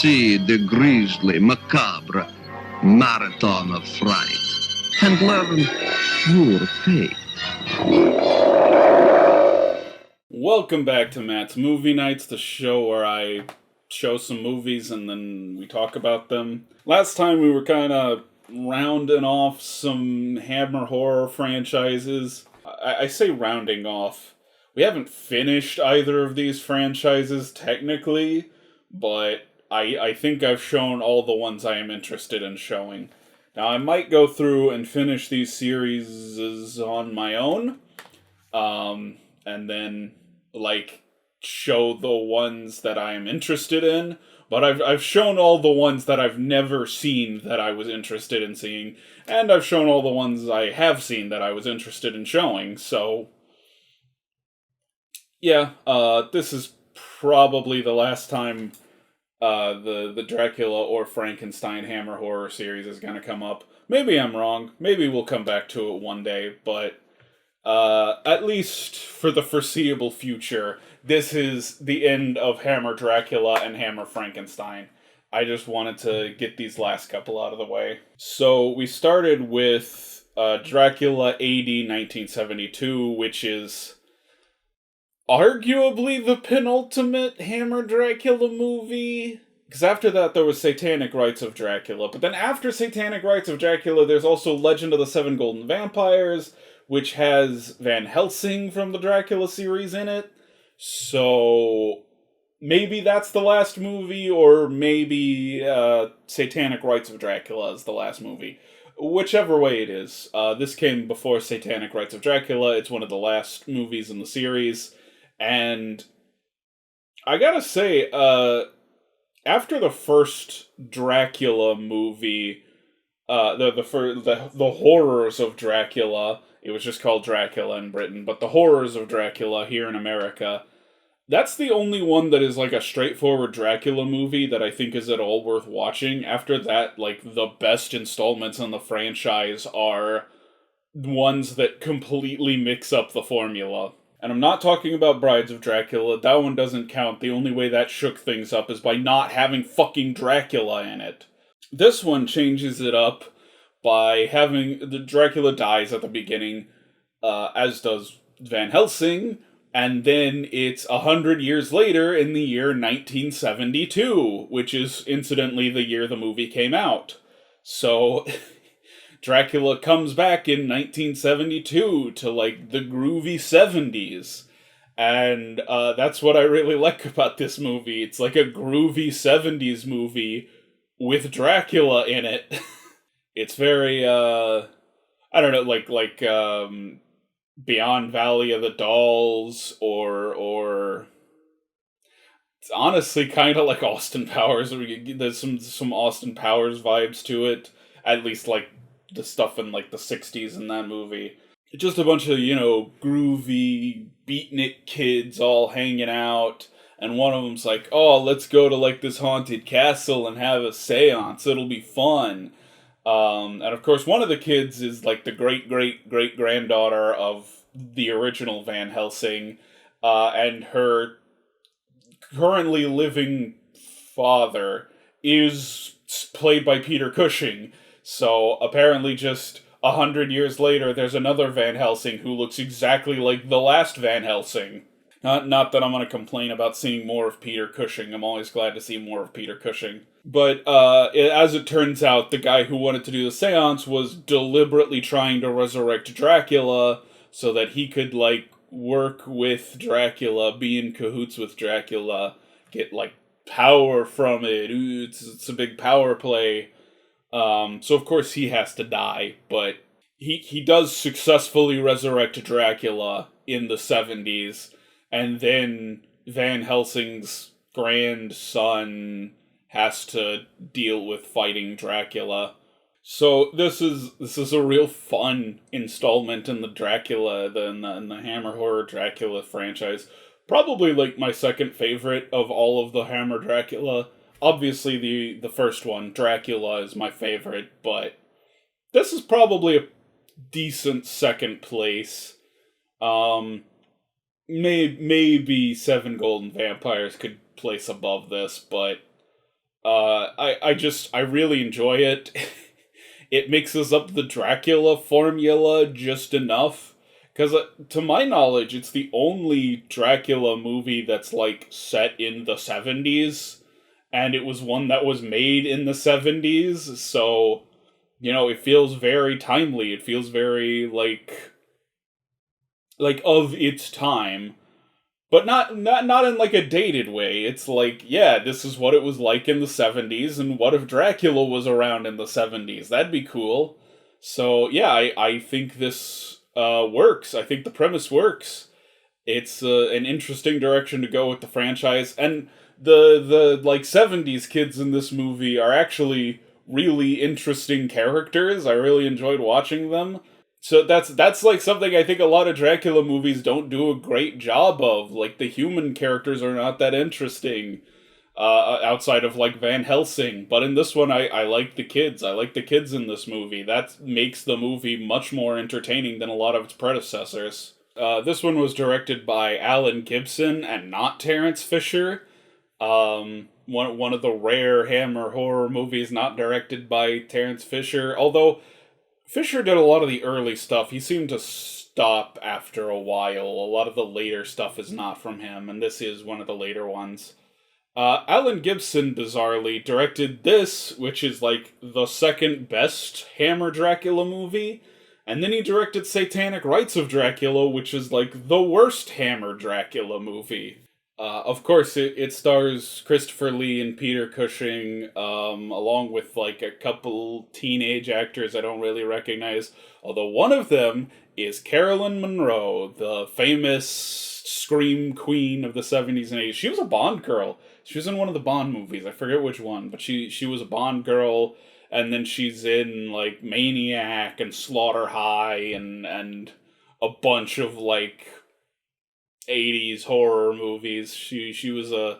see the grisly, macabre marathon of fright and learn your fate. Welcome back to Matt's Movie Nights, the show where I show some movies and then we talk about them. Last time we were kind of rounding off some Hammer horror franchises. I say rounding off. We haven't finished either of these franchises technically, but I think I've shown all the ones I am interested in showing. Now I might go through and finish these series on my own, and then show the ones that I am interested in. But I've shown all the ones that I've never seen that I was interested in seeing, and I've shown all the ones I have seen that I was interested in showing. So yeah, this is probably the last time the Dracula or Frankenstein Hammer horror series is going to come up. Maybe I'm wrong. Maybe we'll come back to it one day, but at least for the foreseeable future, this is the end of Hammer Dracula and Hammer Frankenstein. I just wanted to get these last couple out of the way. So we started with Dracula AD 1972, which is arguably the penultimate Hammer Dracula movie. Because after that, there was Satanic Rites of Dracula. But then after Satanic Rites of Dracula, there's also Legend of the Seven Golden Vampires, which has Van Helsing from the Dracula series in it. So maybe that's the last movie, or maybe Satanic Rites of Dracula is the last movie. Whichever way it is. This came before Satanic Rites of Dracula. It's one of the last movies in the series. And I gotta say, after the first Dracula movie, the horrors of Dracula, it was just called Dracula in Britain, but the horrors of Dracula here in America, that's the only one that is like a straightforward Dracula movie that I think is at all worth watching. After that, the best installments in the franchise are ones that completely mix up the formula. And I'm not talking about Brides of Dracula, that one doesn't count. The only way that shook things up is by not having fucking Dracula in it. This one changes it up by having the Dracula dies at the beginning, as does Van Helsing, and then it's 100 years later in the year 1972, which is incidentally the year the movie came out. So Dracula comes back in 1972 to the groovy 70s. And that's what I really like about this movie. It's like a groovy 70s movie with Dracula in it. It's very, I don't know, Beyond Valley of the Dolls, or it's honestly kind of like Austin Powers. There's some Austin Powers vibes to it, at least the stuff in the 60s in that movie. It's just a bunch of, groovy beatnick kids all hanging out, and one of them's like, oh, let's go to this haunted castle and have a seance, it'll be fun. And of course, one of the kids is the great-great-great-granddaughter of the original Van Helsing, and her currently living father is played by Peter Cushing. So apparently just 100 years later, there's another Van Helsing who looks exactly like the last Van Helsing. Not that I'm going to complain about seeing more of Peter Cushing. I'm always glad to see more of Peter Cushing. But as it turns out, the guy who wanted to do the seance was deliberately trying to resurrect Dracula so that he could, work with Dracula, be in cahoots with Dracula, get, power from it. Ooh, it's a big power play. So of course he has to die, but he does successfully resurrect Dracula in the 70s, and then Van Helsing's grandson has to deal with fighting Dracula. So this is a real fun installment in the Dracula, in the Hammer horror Dracula franchise. Probably my second favorite of all of the Hammer Dracula. Obviously the first one, Dracula, is my favorite, but this is probably a decent second place. Maybe Seven Golden Vampires could place above this, but I really enjoy it. It mixes up the Dracula formula just enough. Because, to my knowledge, it's the only Dracula movie that's, like, set in the 70s. And it was one that was made in the 70s, so, it feels very timely. It feels very, like of its time. But not in like a dated way. It's like, yeah, this is what it was like in the 70s, and what if Dracula was around in the 70s? That'd be cool. So, yeah, I think this works. I think the premise works. It's an interesting direction to go with the franchise, and the like 70s kids in this movie are actually really interesting characters. I really enjoyed watching them. So that's like something I think a lot of Dracula movies don't do a great job of. Like, the human characters are not that interesting, outside of like Van Helsing. But in this one, I like the kids. I like the kids in this movie. That makes the movie much more entertaining than a lot of its predecessors. This one was directed by Alan Gibson and not Terrence Fisher. One of the rare Hammer horror movies not directed by Terrence Fisher. Although Fisher did a lot of the early stuff. He seemed to stop after a while. A lot of the later stuff is not from him, and this is one of the later ones. Alan Gibson, bizarrely, directed this, which is like the second best Hammer Dracula movie, and then he directed Satanic Rites of Dracula, which is like the worst Hammer Dracula movie. Of course, it stars Christopher Lee and Peter Cushing, along with like a couple teenage actors I don't really recognize. Although one of them is Carolyn Monroe, the famous scream queen of the 70s and 80s. She was a Bond girl. She was in one of the Bond movies. I forget which one, but she was a Bond girl, and then she's in like Maniac and Slaughter High and a bunch of like 80s horror movies. She was a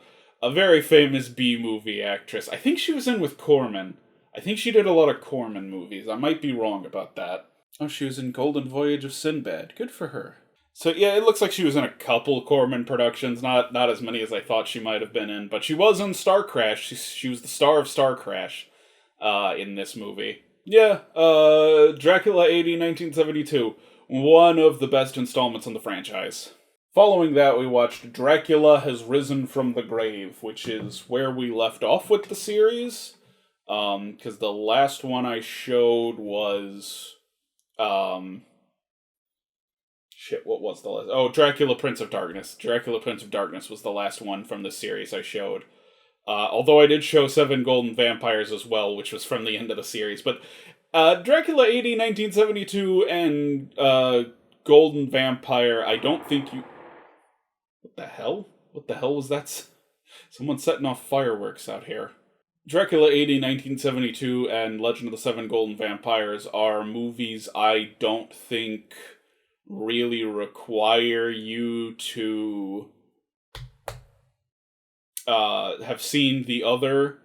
very famous B-movie actress. I think she was in with Corman. I think she did a lot of Corman movies. I might be wrong about that. Oh, she was in Golden Voyage of Sinbad. Good for her. So yeah, it looks like she was in a couple Corman productions, not as many as I thought she might have been in, but she was in Star Crash. She was the star of Star Crash in this movie. Yeah, Dracula 80, 1972. One of the best installments in the franchise. Following that, we watched Dracula Has Risen from the Grave, which is where we left off with the series. Because the last one I showed was... what was the last... Oh, Dracula Prince of Darkness. Dracula Prince of Darkness was the last one from the series I showed. Although I did show 7 Golden Vampires as well, which was from the end of the series. But Dracula 80, 1972, and Golden Vampire, I don't think you... What the hell? What the hell was that? Someone setting off fireworks out here. Dracula 80, 1972, and Legend of the 7 Golden Vampires are movies I don't think really require you to have seen the other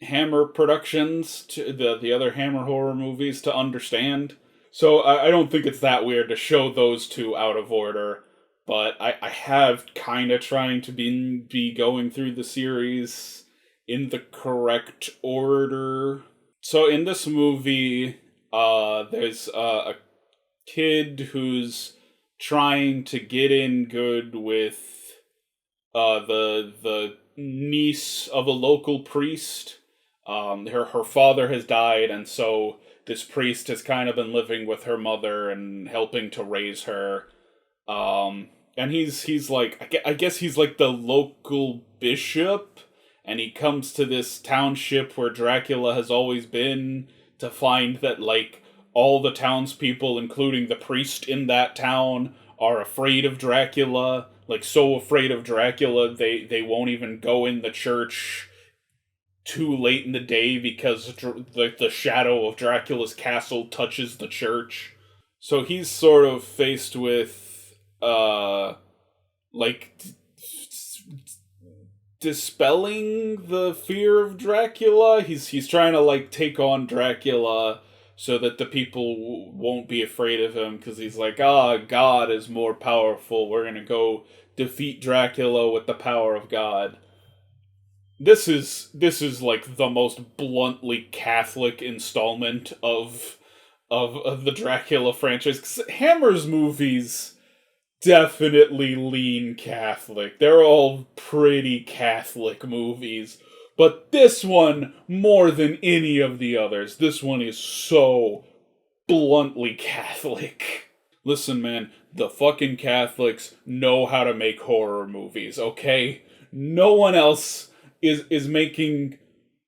Hammer productions, to the other Hammer horror movies to understand. So I don't think it's that weird to show those two out of order. But I have kind of trying to be going through the series in the correct order. So in this movie, there's a kid who's trying to get in good with the niece of a local priest. Her father has died, and so this priest has kind of been living with her mother and helping to raise her. And he's like, I guess he's like the local bishop, and he comes to this township where Dracula has always been to find that, like, all the townspeople, including the priest in that town, are afraid of Dracula. Like, so afraid of Dracula, they won't even go in the church too late in the day because the shadow of Dracula's castle touches the church. So he's sort of faced with dispelling the fear of Dracula. He's trying to like take on Dracula so that the people won't be afraid of him, because he's like, God is more powerful. We're gonna go defeat Dracula with the power of God. this is like the most bluntly Catholic installment of the Dracula franchise. 'Cause Hammer's movies definitely lean Catholic. They're all pretty Catholic movies. But this one, more than any of the others, this one is so bluntly Catholic. Listen, man, the fucking Catholics know how to make horror movies, okay? No one else is making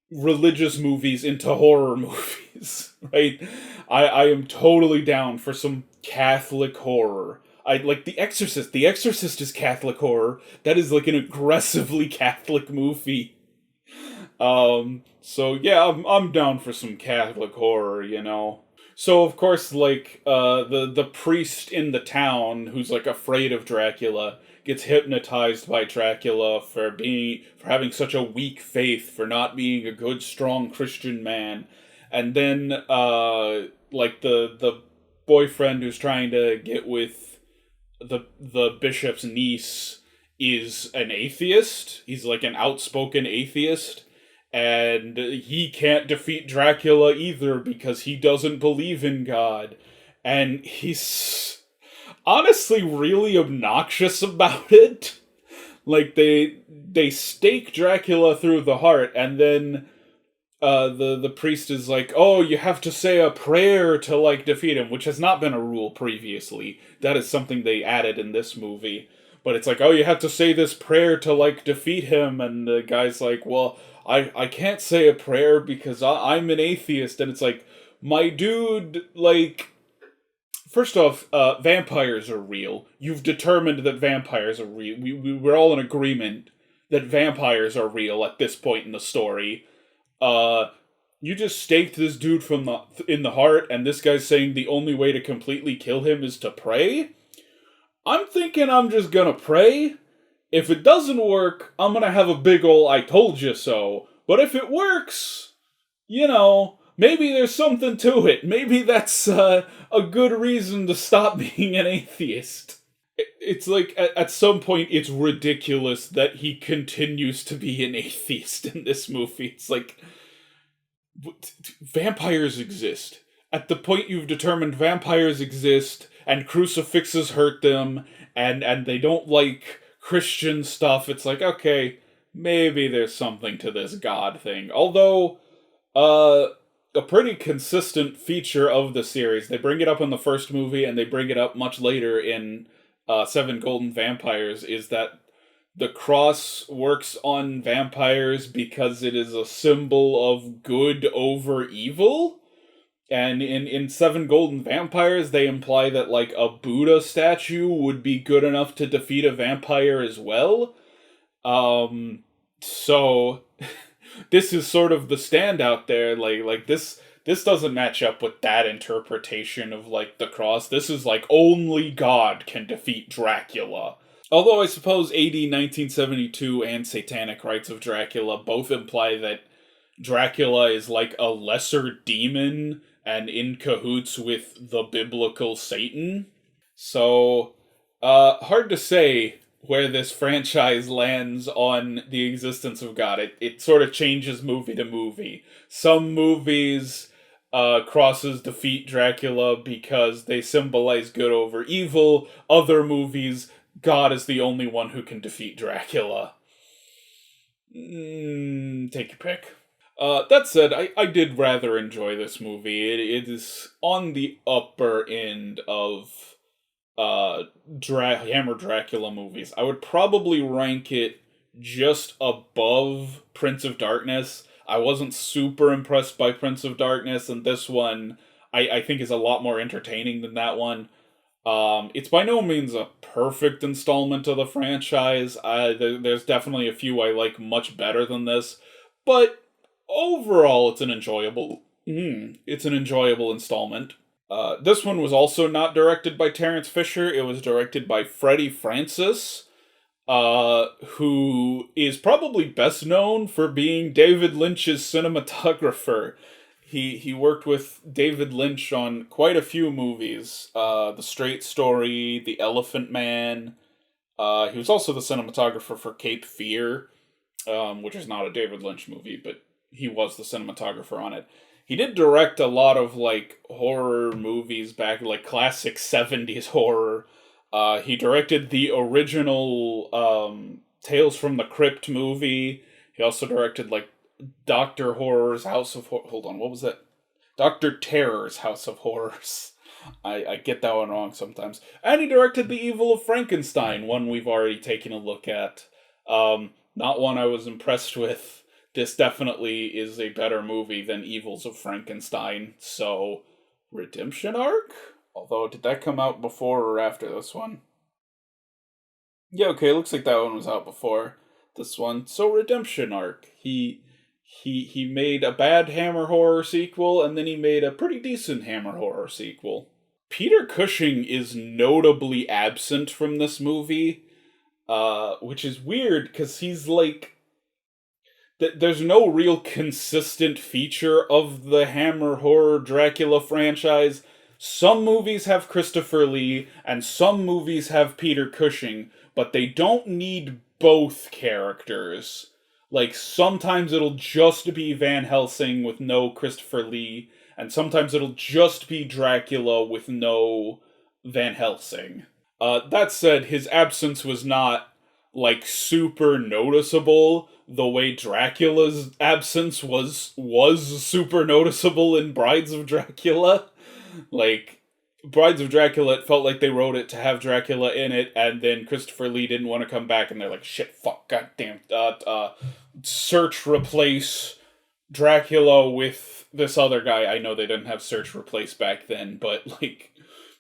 religious movies into horror movies, right? I am totally down for some Catholic horror. I like The Exorcist. The Exorcist is Catholic horror. That is like an aggressively Catholic movie. So yeah, I'm down for some Catholic horror, you know. So of course, like the priest in the town who's like afraid of Dracula gets hypnotized by Dracula for having such a weak faith, for not being a good, strong Christian man, and then like the boyfriend who's trying to get with the bishop's niece is an atheist. He's like an outspoken atheist. And he can't defeat Dracula either because he doesn't believe in God. And he's honestly really obnoxious about it. Like they stake Dracula through the heart, and then the priest is like, "Oh, you have to say a prayer to like defeat him," which has not been a rule previously. That is something they added in this movie. But it's like, "Oh, you have to say this prayer to like defeat him," and the guy's like, "Well, I can't say a prayer because I'm an atheist," and it's like, my dude, like, first off, vampires are real. You've determined that vampires are real. We're all in agreement that vampires are real at this point in the story. You just staked this dude in the heart, and this guy's saying the only way to completely kill him is to pray? I'm thinking I'm just gonna pray. If it doesn't work, I'm gonna have a big ol' "I told you so." But if it works, you know, maybe there's something to it. Maybe that's a good reason to stop being an atheist. It's like, at some point, it's ridiculous that he continues to be an atheist in this movie. It's like, vampires exist. At the point you've determined vampires exist, and crucifixes hurt them, and they don't like Christian stuff, it's like, okay, maybe there's something to this God thing. Although, a pretty consistent feature of the series, they bring it up in the first movie, and they bring it up much later in Seven Golden Vampires, is that the cross works on vampires because it is a symbol of good over evil. And in Seven Golden Vampires, they imply that, like, a Buddha statue would be good enough to defeat a vampire as well. So, this is sort of the standout there. Like this doesn't match up with that interpretation of, like, the cross. This is, like, only God can defeat Dracula. Although I suppose AD 1972 and Satanic Rites of Dracula both imply that Dracula is like a lesser demon and in cahoots with the biblical Satan. So, hard to say where this franchise lands on the existence of God. It sort of changes movie to movie. Some movies, crosses defeat Dracula because they symbolize good over evil. Other movies, God is the only one who can defeat Dracula. Take your pick. That said, I did rather enjoy this movie. It is on the upper end of Hammer Dracula movies. I would probably rank it just above Prince of Darkness. I wasn't super impressed by Prince of Darkness, and this one I think is a lot more entertaining than that one. It's by no means a perfect installment of the franchise. There's definitely a few I like much better than this, but overall, it's an enjoyable installment. This one was also not directed by Terrence Fisher. It was directed by Freddie Francis, who is probably best known for being David Lynch's cinematographer. He worked with David Lynch on quite a few movies. The Straight Story, The Elephant Man. He was also the cinematographer for Cape Fear. which is not a David Lynch movie, but he was the cinematographer on it. He did direct a lot of, like, horror movies back, like, classic 70s horror. He directed the original Tales from the Crypt movie. He also directed, like, Dr. Horror's House of Hold on, what was that? Dr. Terror's House of Horrors. I get that one wrong sometimes. And he directed The Evil of Frankenstein, one we've already taken a look at. Not one I was impressed with. This definitely is a better movie than Evils of Frankenstein. So, Redemption Arc? Although, did that come out before or after this one? Yeah, okay, looks like that one was out before this one. So, Redemption Arc. He made a bad Hammer horror sequel, and then he made a pretty decent Hammer horror sequel. Peter Cushing is notably absent from this movie, which is weird, because he's like... There's no real consistent feature of the Hammer horror Dracula franchise. Some movies have Christopher Lee, and some movies have Peter Cushing, but they don't need both characters. Like, sometimes it'll just be Van Helsing with no Christopher Lee, and sometimes it'll just be Dracula with no Van Helsing. That said, his absence was not, like, super noticeable, the way Dracula's absence was super noticeable in Brides of Dracula. Like, Brides of Dracula, it felt like they wrote it to have Dracula in it, and then Christopher Lee didn't want to come back, and they're like, shit, fuck, goddamn, search, replace Dracula with this other guy. I know they didn't have search, replace back then, but, like,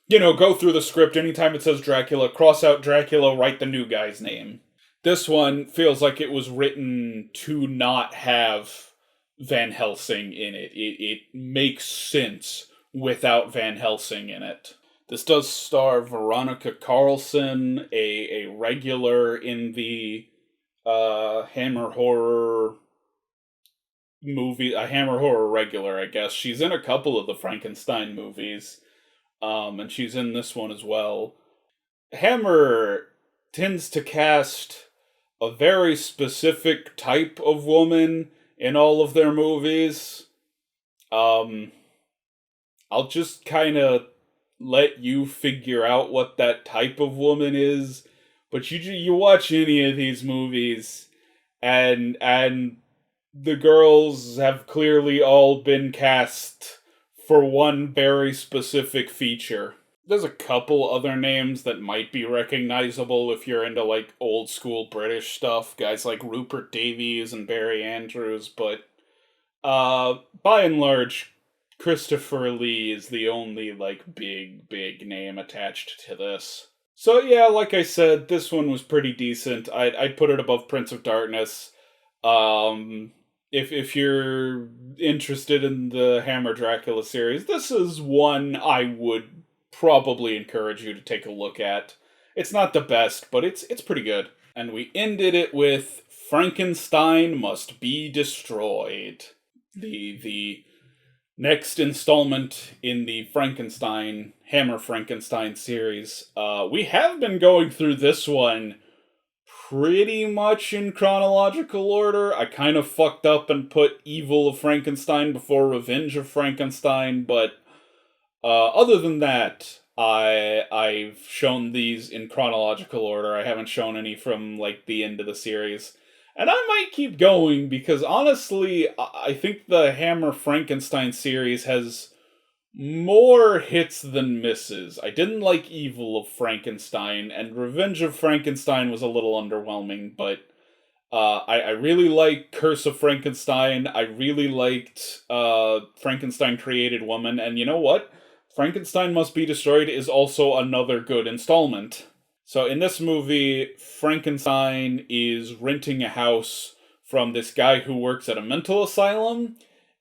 you know, go through the script, anytime it says Dracula, cross out Dracula, write the new guy's name. This one feels like it was written to not have Van Helsing in it. It makes sense without Van Helsing in it. This does star Veronica Carlson, a regular in the Hammer horror movie, a Hammer horror regular, I guess. She's in a couple of the Frankenstein movies, and she's in this one as well. Hammer tends to cast a very specific type of woman in all of their movies. I'll just kind of let you figure out what that type of woman is, but you watch any of these movies, and the girls have clearly all been cast for one very specific feature. There's a couple other names that might be recognizable if you're into, like, old school British stuff. Guys like Rupert Davies and Barry Andrews, but by and large, Christopher Lee is the only, like, big name attached to this. So yeah, like I said, this one was pretty decent. I'd put it above Prince of Darkness. If you're interested in the Hammer Dracula series, this is one I would probably encourage you to take a look at. It's not the best, but it's pretty good. And we ended it with Frankenstein Must Be Destroyed. The next installment in the Hammer Frankenstein series. We have been going through this one pretty much in chronological order. I kind of fucked up and put Evil of Frankenstein before Revenge of Frankenstein, but other than that, I've shown these in chronological order. I haven't shown any from, like, the end of the series. And I might keep going, because honestly, I think the Hammer Frankenstein series has more hits than misses. I didn't like Evil of Frankenstein, and Revenge of Frankenstein was a little underwhelming, but I really like Curse of Frankenstein. I really liked Frankenstein Created Woman, and you know what? Frankenstein Must Be Destroyed is also another good installment. So in this movie, Frankenstein is renting a house from this guy who works at a mental asylum,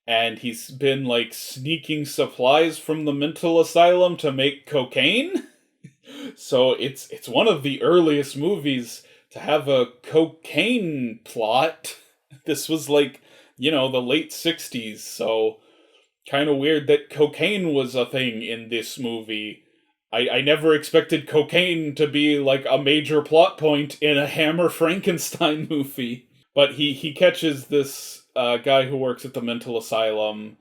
and he's been, like, sneaking supplies from the mental asylum to make cocaine. So it's one of the earliest movies to have a cocaine plot. This was, like, you know, the late 60s, so kind of weird that cocaine was a thing in this movie. I never expected cocaine to be, like, a major plot point in a Hammer Frankenstein movie. But he catches this guy who works at the mental asylum,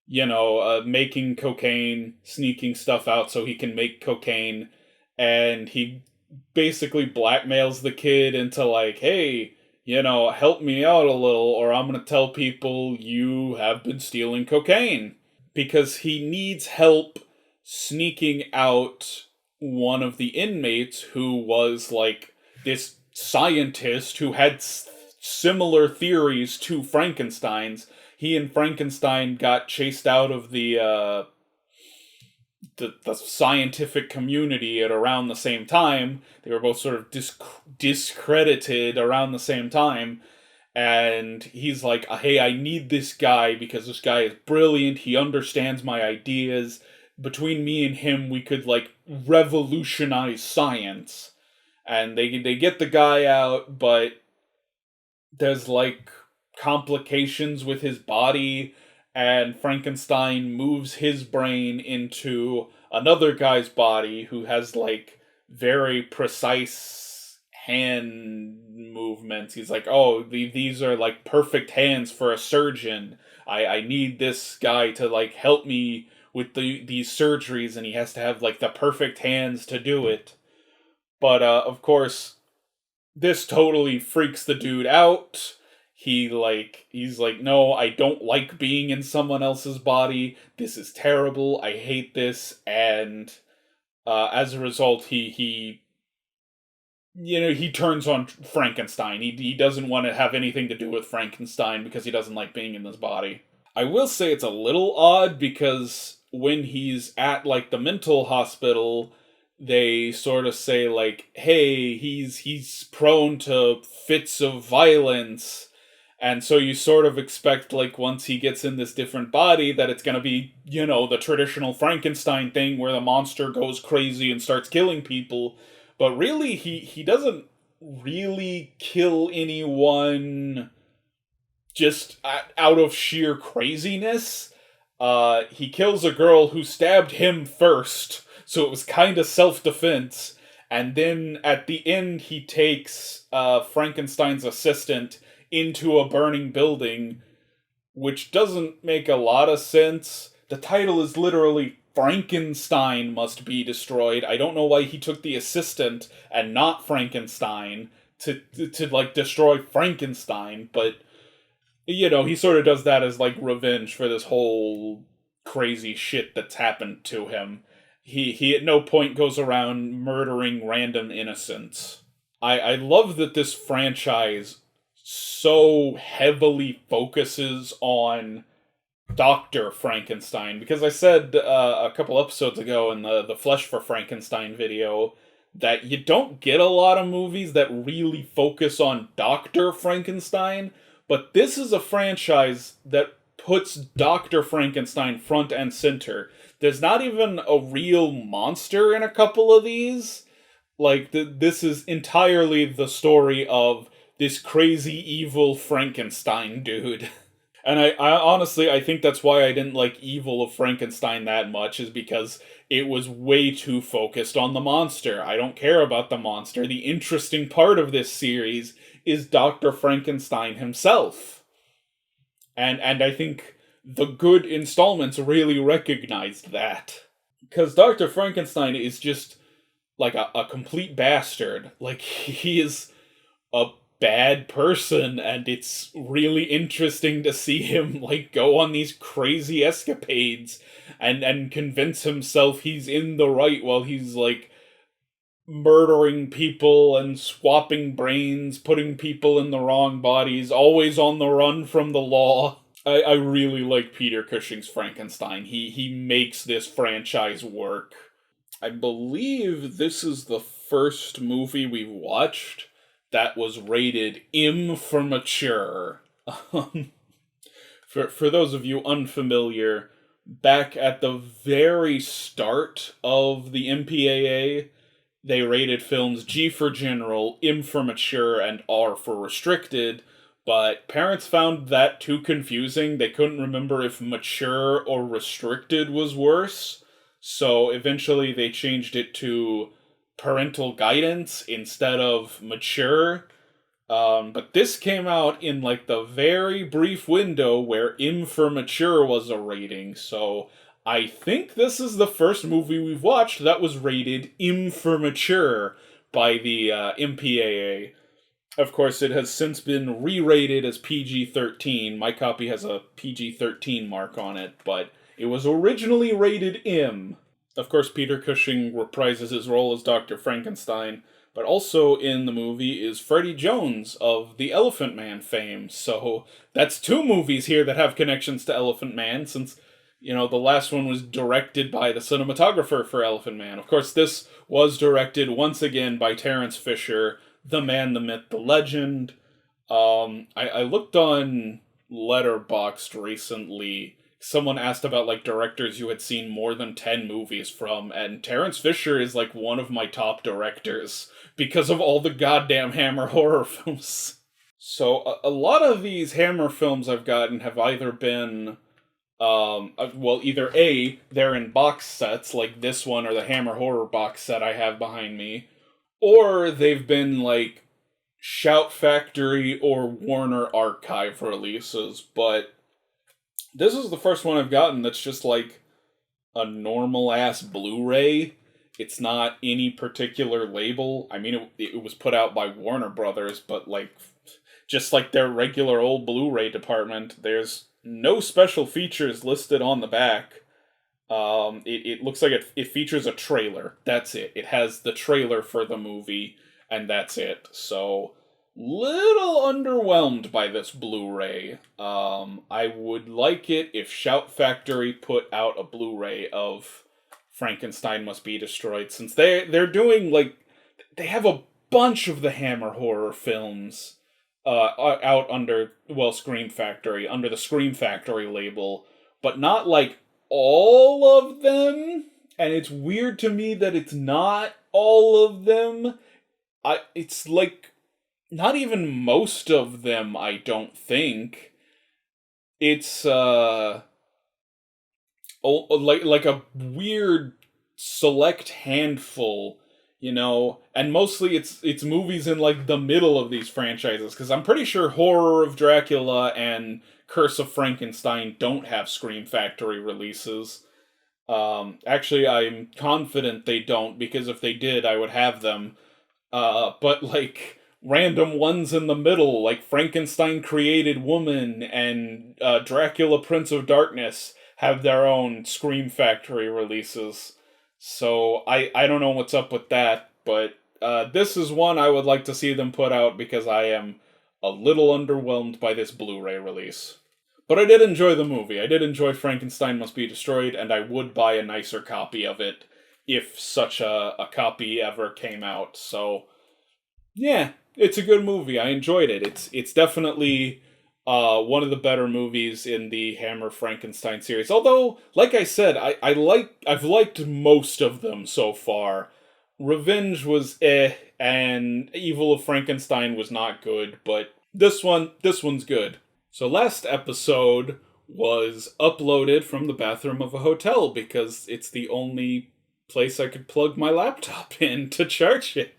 making cocaine, sneaking stuff out so he can make cocaine, and he basically blackmails the kid into like, hey, help me out a little, or I'm gonna tell people you have been stealing cocaine. Because he needs help sneaking out one of the inmates who was like this scientist who had similar theories to Frankenstein's. He and Frankenstein got chased out of the scientific community at around the same time. They were both sort of discredited around the same time. And he's like, hey, I need this guy because this guy is brilliant. He understands my ideas. Between me and him, we could, like, revolutionize science. And they get the guy out, but there's, like, complications with his body, and Frankenstein moves his brain into another guy's body who has, like, very precise hand movements. He's like, oh, these are, like, perfect hands for a surgeon. I need this guy to, like, help me with these surgeries, and he has to have, like, the perfect hands to do it. But, of course, this totally freaks the dude out. He's like, no, I don't like being in someone else's body. This is terrible. I hate this. And as a result, he turns on Frankenstein. He doesn't want to have anything to do with Frankenstein because he doesn't like being in this body. I will say it's a little odd because when he's at, like, the mental hospital, they sort of say, like, hey, he's prone to fits of violence. And so you sort of expect, like, once he gets in this different body, that it's gonna be, the traditional Frankenstein thing where the monster goes crazy and starts killing people. But really, he doesn't really kill anyone just out of sheer craziness. He kills a girl who stabbed him first, so it was kind of self-defense. And then at the end, he takes Frankenstein's assistant into a burning building, which doesn't make a lot of sense. The title is literally Frankenstein Must Be Destroyed. I don't know why he took the assistant and not Frankenstein to like, destroy Frankenstein, but, he sort of does that as, like, revenge for this whole crazy shit that's happened to him. He at no point goes around murdering random innocents. I love that this franchise so heavily focuses on Dr. Frankenstein, because I said a couple episodes ago in the Flesh for Frankenstein video that you don't get a lot of movies that really focus on Dr. Frankenstein, but this is a franchise that puts Dr. Frankenstein front and center. There's not even a real monster in a couple of these. Like, this is entirely the story of this crazy evil Frankenstein dude. And I honestly, I think that's why I didn't like Evil of Frankenstein that much, is because it was way too focused on the monster. I don't care about the monster. The interesting part of this series is Dr. Frankenstein himself. And I think the good installments really recognized that. Because Dr. Frankenstein is just, like, a complete bastard. Like, he is a bad person, and it's really interesting to see him, like, go on these crazy escapades and convince himself he's in the right while he's, like, murdering people and swapping brains, putting people in the wrong bodies, always on the run from the law. I really like Peter Cushing's Frankenstein. He makes this franchise work. I believe this is the first movie we've watched that was rated M for mature. For those of you unfamiliar, back at the very start of the MPAA, they rated films G for general, M for mature, and R for restricted, but parents found that too confusing. They couldn't remember if mature or restricted was worse, so eventually they changed it to parental guidance instead of mature. But this came out in like the very brief window where M for Mature was a rating, so I think this is the first movie we've watched that was rated M for Mature by the MPAA. Of course, it has since been re-rated as PG-13. My copy has a PG-13 mark on it, but it was originally rated M. Of course, Peter Cushing reprises his role as Dr. Frankenstein, but also in the movie is Freddie Jones of the Elephant Man fame. So that's two movies here that have connections to Elephant Man, since, the last one was directed by the cinematographer for Elephant Man. Of course, this was directed once again by Terrence Fisher, the man, the myth, the legend. I looked on Letterboxd recently. Someone asked about like directors you had seen more than 10 movies from, and Terrence Fisher is like one of my top directors because of all the goddamn Hammer horror films. So a lot of these Hammer films I've gotten have either been either A, they're in box sets like this one or the Hammer horror box set I have behind me, or they've been like Shout Factory or Warner Archive releases, but this is the first one I've gotten that's just like a normal ass Blu-ray. It's not any particular label. I mean, it was put out by Warner Brothers, but like, just like their regular old Blu-ray department, there's no special features listed on the back. It looks like it features a trailer. That's it. It has the trailer for the movie, and that's it. So, little underwhelmed by this Blu-ray. I would like it if Shout Factory put out a Blu-ray of Frankenstein Must Be Destroyed, since they're doing, like, they have a bunch of the Hammer horror films out under, Scream Factory, under the Scream Factory label, but not, like, all of them, and it's weird to me that it's not all of them. It's, like, not even most of them, I don't think. It's, like a weird select handful, and mostly it's movies in like the middle of these franchises, because I'm pretty sure Horror of Dracula and Curse of Frankenstein don't have Scream Factory releases. Actually, I'm confident they don't, because if they did, I would have them. But like random ones in the middle, like Frankenstein Created Woman and Dracula Prince of Darkness, have their own Scream Factory releases. So I don't know what's up with that, but this is one I would like to see them put out because I am a little underwhelmed by this Blu-ray release. But I did enjoy the movie. I did enjoy Frankenstein Must Be Destroyed, and I would buy a nicer copy of it if such a copy ever came out. So, yeah, it's a good movie. I enjoyed it. It's definitely one of the better movies in the Hammer Frankenstein series. Although, like I said, I've liked most of them so far. Revenge was and Evil of Frankenstein was not good, but this one's good. So last episode was uploaded from the bathroom of a hotel because it's the only place I could plug my laptop in to charge it.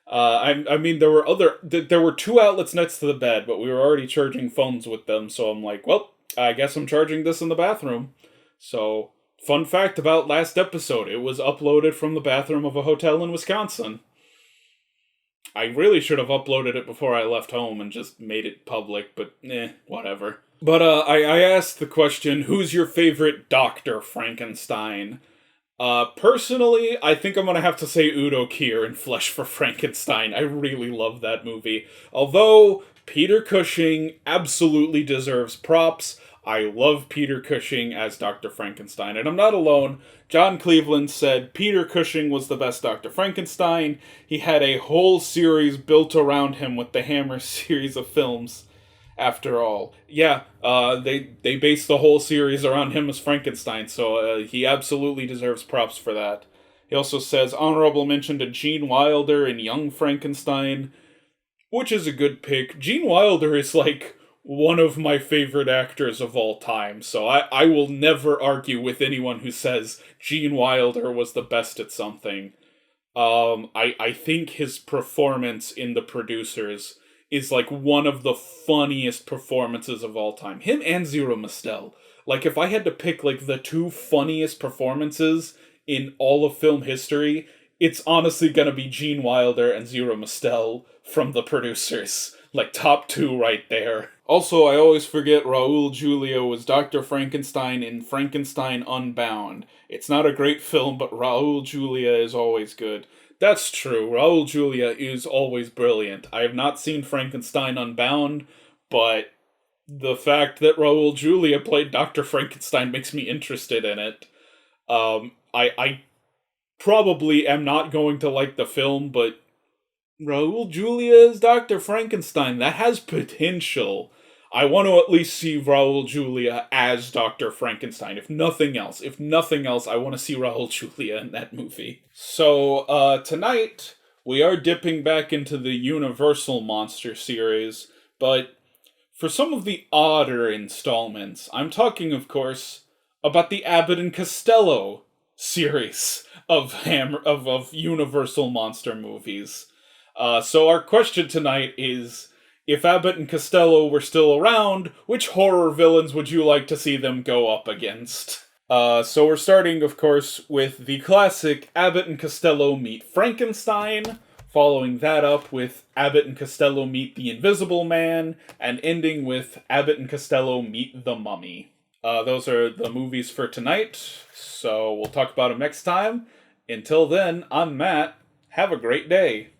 I mean, there were two outlets next to the bed, but we were already charging phones with them, so I'm like, well, I guess I'm charging this in the bathroom. So, fun fact about last episode, it was uploaded from the bathroom of a hotel in Wisconsin. I really should have uploaded it before I left home and just made it public, but whatever. But I asked the question, who's your favorite Dr. Frankenstein? Personally, I think I'm gonna have to say Udo Kier in Flesh for Frankenstein. I really love that movie. Although, Peter Cushing absolutely deserves props. I love Peter Cushing as Dr. Frankenstein, and I'm not alone. John Cleveland said Peter Cushing was the best Dr. Frankenstein. He had a whole series built around him with the Hammer series of films. After all, yeah, they based the whole series around him as Frankenstein, so he absolutely deserves props for that. He also says honorable mention to Gene Wilder in Young Frankenstein, which is a good pick. Gene Wilder is like one of my favorite actors of all time, so I will never argue with anyone who says Gene Wilder was the best at something. I think his performance in The Producers is like one of the funniest performances of all time. Him and Zero Mostel. Like, if I had to pick like the two funniest performances in all of film history, it's honestly gonna be Gene Wilder and Zero Mostel from The Producers. Like, top two right there. Also, I always forget Raul Julia was Dr. Frankenstein in Frankenstein Unbound. It's not a great film, but Raul Julia is always good. That's true. Raul Julia is always brilliant. I have not seen Frankenstein Unbound, but the fact that Raul Julia played Dr. Frankenstein makes me interested in it. I probably am not going to like the film, but Raul Julia is Dr. Frankenstein. That has potential. I want to at least see Raul Julia as Dr. Frankenstein, if nothing else. If nothing else, I want to see Raul Julia in that movie. So, tonight, we are dipping back into the Universal Monster series, but for some of the odder installments, I'm talking, of course, about the Abbott and Costello series of Universal Monster movies. So our question tonight is, if Abbott and Costello were still around, which horror villains would you like to see them go up against? So we're starting, of course, with the classic Abbott and Costello meet Frankenstein, following that up with Abbott and Costello meet the Invisible Man, and ending with Abbott and Costello meet the Mummy. Those are the movies for tonight, so we'll talk about them next time. Until then, I'm Matt. Have a great day.